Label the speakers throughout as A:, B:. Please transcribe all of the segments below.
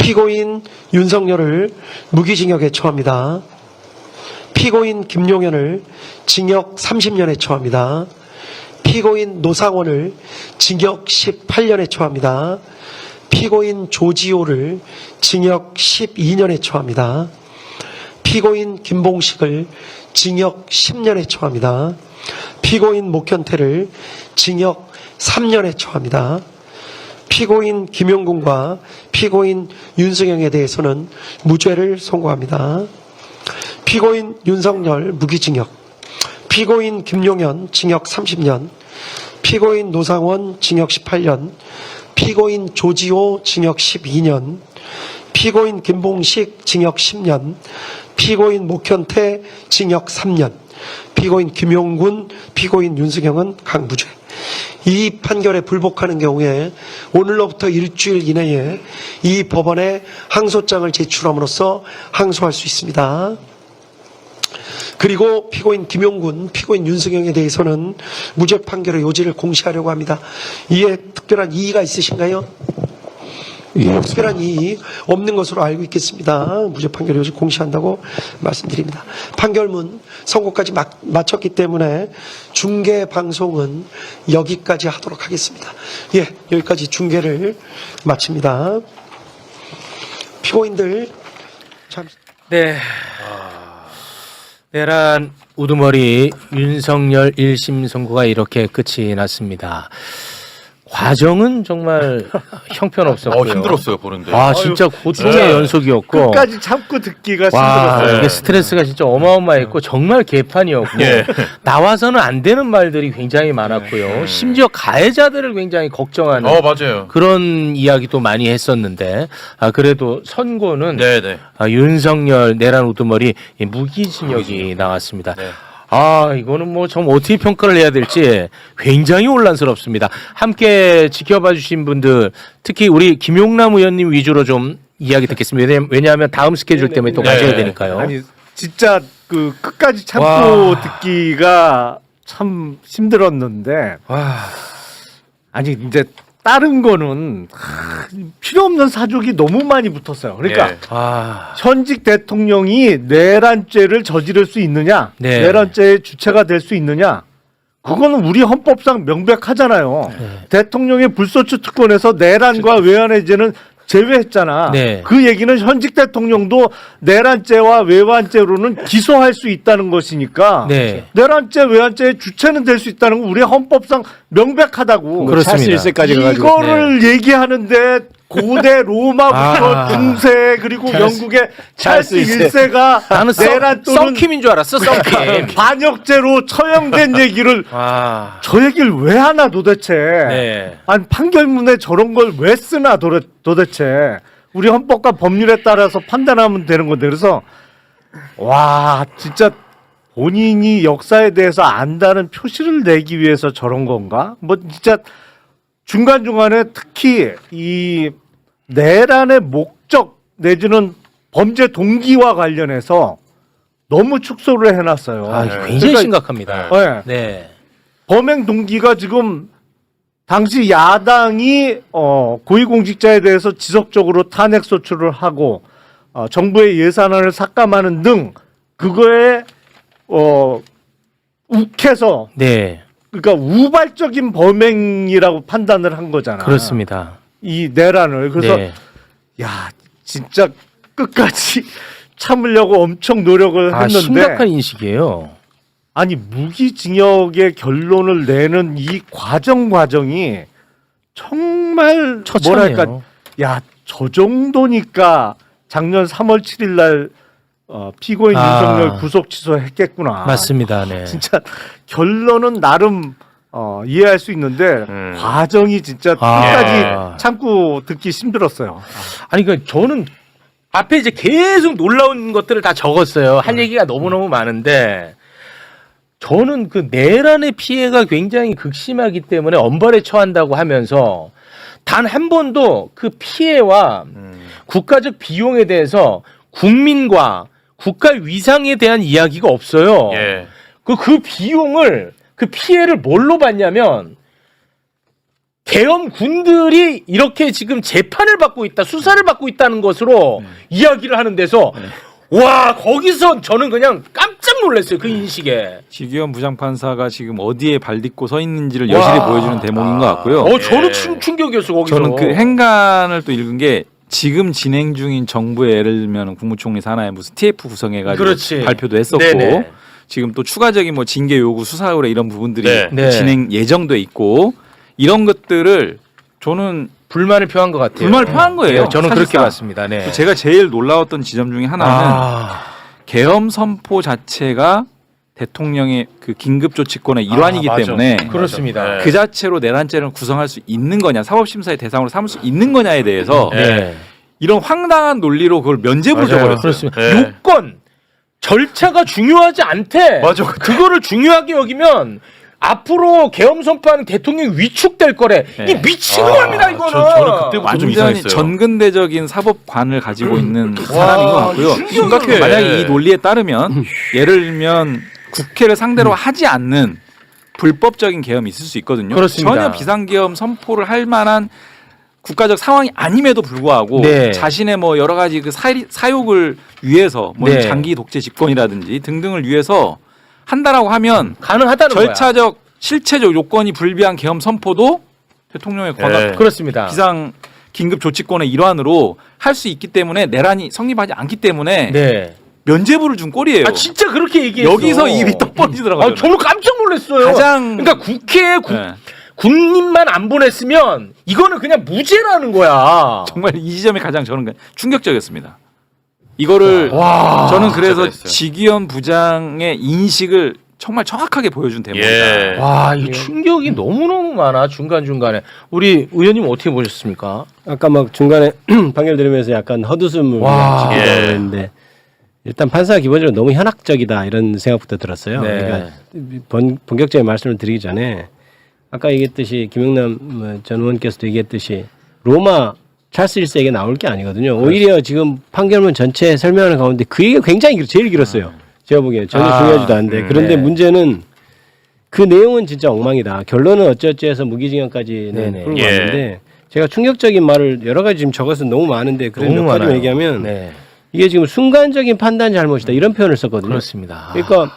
A: 피고인 윤석열을 무기징역에 처합니다. 피고인 김용현을 징역 30년에 처합니다. 피고인 노상원을 징역 18년에 처합니다. 피고인 조지호를 징역 12년에 처합니다. 피고인 김봉식을 징역 10년에 처합니다. 피고인 목현태를 징역 3년에 처합니다. 피고인 김용군과 피고인 윤승영에 대해서는 무죄를 선고합니다. 피고인 윤석열 무기징역, 피고인 김용현 징역 30년, 피고인 노상원 징역 18년, 피고인 조지호 징역 12년, 피고인 김봉식 징역 10년, 피고인 목현태 징역 3년, 피고인 김용군, 피고인 윤승영은 강무죄. 이 판결에 불복하는 경우에 오늘로부터 일주일 이내에 이 법원에 항소장을 제출함으로써 항소할 수 있습니다. 그리고 피고인 김용군, 피고인 윤승영에 대해서는 무죄 판결의 요지를 공시하려고 합니다. 이에 특별한 이의가 있으신가요?
B: 예,
A: 특별한 이의 없는 것으로 알고 있겠습니다. 무죄 판결 요지 공시한다고 말씀드립니다. 판결문 선고까지 마쳤기 때문에 중계 방송은 여기까지 하도록 하겠습니다. 예, 여기까지 중계를 마칩니다. 피고인들 잠시.
C: 네. 내란 우두머리 윤석열 1심 선고가 이렇게 끝이 났습니다. 과정은 정말 형편없었고요.
D: 힘들었어요 보는데.
C: 아 진짜 고통의
D: 진짜
C: 연속이었고.
E: 끝까지 참고 듣기가
C: 와,
E: 힘들었어요.
C: 이게 스트레스가 진짜 어마어마했고 정말 개판이었고
D: 예.
C: 나와서는 안 되는 말들이 굉장히 많았고요. 심지어 가해자들을 굉장히 걱정하는
D: 맞아요.
C: 그런 이야기도 많이 했었는데 그래도 선고는
D: 네네.
C: 윤석열 내란 우두머리 무기징역이 나왔습니다.
D: 네.
C: 이거는 뭐 좀 어떻게 평가를 해야 될지 굉장히 혼란스럽습니다. 함께 지켜봐 주신 분들, 특히 우리 김용남 의원님 위주로 좀 이야기 듣겠습니다. 왜냐하면 다음 스케줄 때문에 또 가셔야
D: 네.
C: 되니까요.
E: 아니 진짜 그 끝까지 참고
C: 와.
E: 듣기가 참 힘들었는데
C: 와,
E: 아니 이제 다른 거는 필요 없는 사족이 너무 많이 붙었어요. 그러니까
D: 네.
E: 현직 대통령이 내란죄를 저지를 수 있느냐,
C: 네.
E: 내란죄의 주체가 될 수 있느냐, 그거는 우리 헌법상 명백하잖아요. 대통령의 불소추 특권에서 내란과 외환해제는 제외했잖아.
C: 네.
E: 그 얘기는 현직 대통령도 내란죄와 외환죄로는 기소할 수 있다는 것이니까
C: 네.
E: 내란죄, 외환죄의 주체는 될 수 있다는 건 우리 헌법상 명백하다고.
C: 그렇습니다.
E: 이거를 얘기하는데 고대 로마부터 중세 그리고 영국의 찰스 1세가
C: 나는
E: 내란 또는
C: 썬킴인 줄 알았어. 썬킴.
E: 반역죄로 처형된 얘기를 저 얘기를 왜 하나 도대체.
C: 네.
E: 아니 판결문에 저런 걸 왜 쓰나 도대체. 우리 헌법과 법률에 따라서 판단하면 되는 건데. 그래서 와 진짜 본인이 역사에 대해서 안다는 표시를 내기 위해서 저런 건가? 뭐 진짜 중간중간에 특히 이 내란의 목적 내지는 범죄 동기와 관련해서 너무 축소를 해놨어요.
C: 굉장히
E: 그러니까
C: 심각합니다.
E: 네.
C: 네.
E: 범행 동기가 지금 당시 야당이 고위공직자에 대해서 지속적으로 탄핵 소추를 하고 정부의 예산안을 삭감하는 등 그거에 욱해서
C: 네.
E: 그러니까 우발적인 범행이라고 판단을 한 거잖아.
C: 그렇습니다.
E: 이 내란을. 그래서
C: 네.
E: 야 진짜 끝까지 참으려고 엄청 노력을 했는데
C: 심각한 인식이에요.
E: 아니 무기징역의 결론을 내는 이 과정이 정말
C: 처참해요.
E: 뭐랄까 야 저 정도니까 작년 3월 7일 날 피고인 윤석열 구속 취소했겠구나.
C: 맞습니다. 네.
E: 진짜 결론은 나름 이해할 수 있는데 과정이 진짜 끝까지 참고 듣기 힘들었어요.
C: 아니 그러니까 저는 앞에 이제 계속 놀라운 것들을 다 적었어요. 할 얘기가 너무너무 많은데 저는 그 내란의 피해가 굉장히 극심하기 때문에 엄벌에 처한다고 하면서 단 한 번도 그 피해와 국가적 비용에 대해서 국민과 국가 위상에 대한 이야기가 없어요.
D: 예.
C: 그 비용을 그 피해를 뭘로 받냐면 계엄군들이 이렇게 지금 재판을 받고 있다, 수사를 받고 있다는 것으로 이야기를 하는 데서 와, 거기서 저는 그냥 깜짝 놀랐어요. 그 인식에.
D: 지기현 부장판사가 지금 어디에 발 딛고 서 있는지를 여실히 보여주는 대목인 것 같고요.
C: 저는 충격이었어 거기서.
D: 저는 그 행간을 또 읽은 게 지금 진행 중인 정부의 예를 들면 국무총리 산하에 무슨 TF 구성해가지고
C: 그렇지.
D: 발표도 했었고
C: 네네.
D: 지금 또 추가적인 뭐 징계 요구 수사 의뢰 이런 부분들이
C: 네. 네.
D: 진행 예정돼 있고 이런 것들을 저는
C: 불만을 표한 것 같아요.
D: 불만을 표한 거예요.
C: 네, 저는 그렇게
D: 사실상.
C: 봤습니다. 네.
D: 제가 제일 놀라웠던 지점 중에 하나는 계엄 선포 자체가 대통령의 그 긴급조치권의 일환이기
C: 맞아.
D: 때문에
C: 그렇습니다.
D: 그 자체로 내란죄를 구성할 수 있는 거냐, 사법심사의 대상으로 삼을 수 있는 거냐에 대해서
C: 네.
D: 이런 황당한 논리로 그걸 면죄부를 줘버렸어요.
C: 그렇습니다.
D: 네.
C: 요건 절차가 중요하지 않대.
D: 맞아.
C: 그거를 중요하게 여기면 앞으로 계엄 선포하는 대통령이 위축될 거래.
D: 네.
C: 이 미친 겁니다 이거는.
B: 저는 그때부터 좀
D: 완전히
B: 이상했어요.
D: 전근대적인 사법관을 가지고 있는 사람인 것 같고요.
C: 심각해.
D: 만약에 이 논리에 따르면 예를 들면 국회를 상대로 하지 않는 불법적인 계엄이 있을 수 있거든요.
C: 그렇습니다.
D: 전혀 비상계엄 선포를 할 만한 국가적 상황이 아님에도 불구하고
C: 네.
D: 자신의 뭐 여러 가지 그 사욕을 위해서 뭐
C: 네.
D: 장기 독재 집권이라든지 등등을 위해서 한다라고 하면
C: 가능하다는 거야.
D: 절차적 실체적 요건이 불비한 계엄 선포도 대통령의 권한
B: 네.
C: 그렇습니다.
D: 비상 긴급 조치권의 일환으로 할 수 있기 때문에 내란이 성립하지 않기 때문에
C: 네.
D: 면죄부를 준 꼴이에요.
C: 아 진짜 그렇게 얘기했어.
D: 여기서 입이 떡 벌어지더라고요.
C: 아, 저는 깜짝 놀랐어요.
D: 가장-
C: 그러니까 국회에
D: 네.
C: 군인만 안 보냈으면 이거는 그냥 무죄라는 거야.
D: 정말 이 지점이 가장 저는 충격적이었습니다. 이거를
C: 와.
D: 저는 그래서
B: 그랬어요.
D: 지기현 부장의 인식을 정말 정확하게 보여준 대목이다.
B: 예.
C: 와, 이 충격이 너무너무 많아, 중간중간에. 우리 의원님 어떻게 보셨습니까?
F: 아까 막 중간에 판결 들으면서 약간 헛웃음을
C: 와.
F: 짓기도
B: 예.
F: 했는데 일단 판사가 기본적으로 너무 현학적이다 이런 생각부터 들었어요.
C: 네.
F: 그러니까 본격적인 말씀을 드리기 전에 아까 얘기했듯이 김영남 전 의원께서도 얘기했듯이 로마 찰스 1세에게 나올 게 아니거든요. 오히려 지금 판결문 전체 설명하는 가운데 그 얘기가 굉장히 제일 길었어요. 제가 보기에 전혀 중요하지도 않은데 그런데
C: 네.
F: 문제는 그 내용은 진짜 엉망이다. 결론은 어찌어찌해서 무기징역까지는
C: 네네.
F: 풀고
B: 예.
F: 왔는데 제가 충격적인 말을 여러 가지 지금 적어서 너무 많은데 그래서
C: 너무
F: 몇 가지만
C: 많아요.
F: 얘기하면
C: 네.
F: 이게 지금 순간적인 판단 잘못이다 이런 표현을 썼거든요.
C: 그렇습니다.
F: 그러니까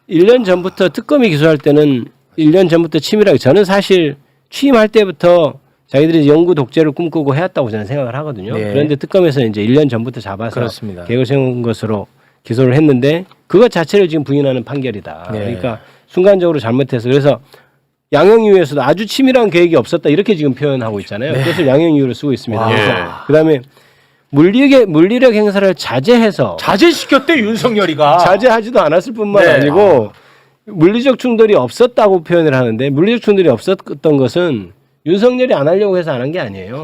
F: 1년 전부터 특검이 기소할 때는 1년 전부터 치밀하게 저는 사실 취임할 때부터 자기들이 영구 독재를 꿈꾸고 해왔다고 저는 생각을 하거든요.
C: 네.
F: 그런데 특검에서 이제 1년 전부터 잡아서
C: 그렇습니다.
F: 계획을 세운 것으로 기소를 했는데 그것 자체를 지금 부인하는 판결이다.
C: 네.
F: 그러니까 순간적으로 잘못해서 그래서 양형이유에서도 아주 치밀한 계획이 없었다 이렇게 지금 표현하고 있잖아요. 그것을 양형이유로 쓰고 있습니다.
C: 와.
F: 그래서 그다음에 물리력 행사를 자제해서
C: 자제시켰대, 윤석열이가.
F: 자제하지도 않았을 뿐만
C: 네.
F: 아니고 물리적 충돌이 없었다고 표현을 하는데 물리적 충돌이 없었던 것은 윤석열이 안 하려고 해서 안 한 게 아니에요.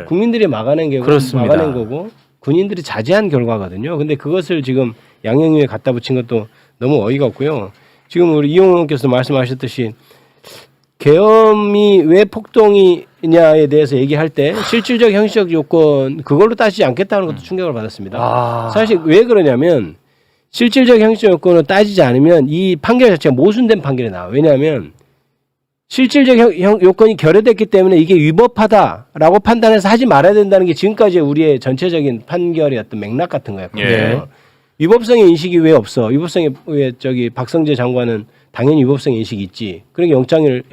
F: 국민들이 막아낸 게
C: 그렇습니다.
F: 막아낸 거고 군인들이 자제한 결과거든요. 근데 그것을 지금 양형유에 갖다 붙인 것도 너무 어이가 없고요. 지금 우리 이용호 의원께서 말씀하셨듯이 계엄이 왜 폭동이냐에 대해서 얘기할 때 실질적 형식적 요건 그걸로 따지지 않겠다는 것도 충격을 받았습니다.
C: 아.
F: 사실 왜 그러냐면 실질적 형식적 요건을 따지지 않으면 이 판결 자체가 모순된 판결이 나와요. 왜냐하면 실질적 요건이 결여됐기 때문에 이게 위법하다라고 판단해서 하지 말아야 된다는 게 지금까지 우리의 전체적인 판결의 어떤 맥락 같은 거였거든요.
B: 예.
F: 위법성의 인식이 왜 없어? 위법성의 왜 저기 박성재 장관은 당연히 위법성의 인식이 있지. 그러니까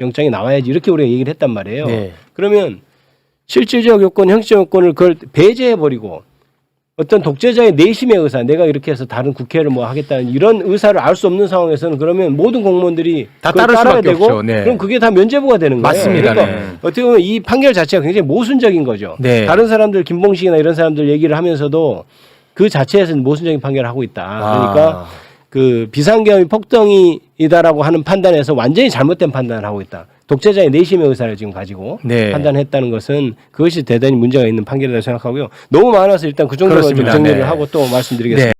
F: 영장이 나와야지 이렇게 우리가 얘기를 했단 말이에요.
C: 네.
F: 그러면 실질적 요건, 형식적 요건을 그걸 배제해 버리고 어떤 독재자의 내심의 의사, 내가 이렇게 해서 다른 국회를 뭐 하겠다는 이런 의사를 알 수 없는 상황에서는 그러면 모든 공무원들이
C: 다
F: 그걸
C: 따를
F: 따라야
C: 수밖에
F: 되고
C: 없죠. 네.
F: 그럼 그게 다 면죄부가 되는 거예요.
C: 맞습니다.
F: 그러니까
C: 네.
F: 어떻게 보면 이 판결 자체가 굉장히 모순적인 거죠.
C: 네.
F: 다른 사람들 김봉식이나 이런 사람들 얘기를 하면서도 그 자체에서는 모순적인 판결을 하고 있다. 그러니까 그 비상계엄이 폭동이다라고 하는 판단에서 완전히 잘못된 판단을 하고 있다. 독재자의 내심의 의사를 지금 가지고
C: 네.
F: 판단했다는 것은 그것이 대단히 문제가 있는 판결이라고 생각하고요. 너무 많아서 일단 그 정도로 좀
C: 그렇습니다.
F: 정리를
C: 네.
F: 하고 또 말씀드리겠습니다.
C: 네.